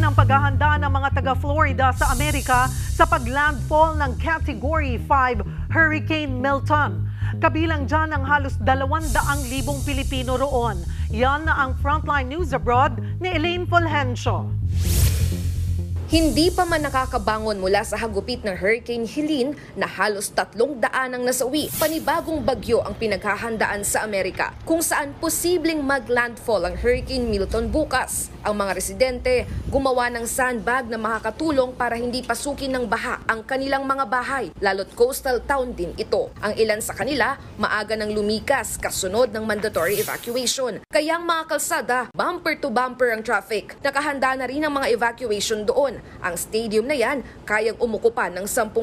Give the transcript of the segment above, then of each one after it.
naman ang paghahanda ng mga taga-Florida sa Amerika sa paglandfall ng Category 5 Hurricane Milton. Kabilang dyan ang halos 200,000 Pilipino roon. Yan na ang Frontline News Abroad ni Elaine Fulgencio. Hindi pa man nakakabangon mula sa hagupit ng Hurricane Helene na halos 300 ang nasawi. Panibagong bagyo ang pinaghahandaan sa Amerika kung saan posibleng maglandfall ang Hurricane Milton bukas. Ang mga residente gumawa ng sandbag na makakatulong para hindi pasukin ng baha ang kanilang mga bahay, lalo't coastal town din ito. Ang ilan sa kanila maaga nang lumikas kasunod ng mandatory evacuation. Kaya ang mga kalsada, bumper to bumper ang traffic. Nakahanda na rin ang mga evacuation doon. Ang stadium na yan kayang umukupan ng 10,000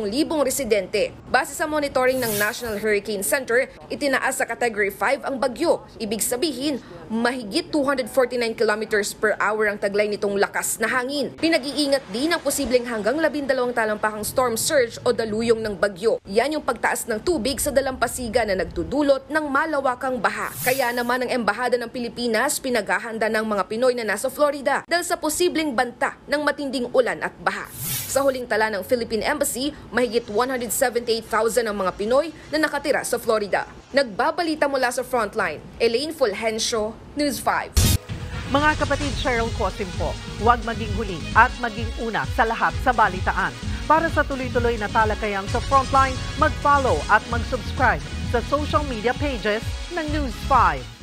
residente. Base sa monitoring ng National Hurricane Center, itinaas sa Category 5 ang bagyo. Ibig sabihin, mahigit 249 kilometers per hour ang taglay nitong lakas na hangin. Pinag-iingat din ang posibleng hanggang 12 talampakang storm surge o daluyong ng bagyo. Yan yung pagtaas ng tubig sa dalampasigan na nagdudulot ng malawakang baha. Kaya naman ang Embahada ng Pilipinas pinaghahanda ng mga Pinoy na nasa Florida dahil sa posibleng banta ng matinding ulan at baha. Sa huling tala ng Philippine Embassy, mahigit 178,000 ang mga Pinoy na nakatira sa Florida. Nagbabalita mula sa Frontline, Elaine Fulgencio, News 5. Mga kapatid, Cheryl Cosim po, huwag maging huli at maging una sa lahat sa balitaan. Para sa tuloy-tuloy na talakayan sa Frontline, mag-follow at mag-subscribe sa social media pages ng News 5.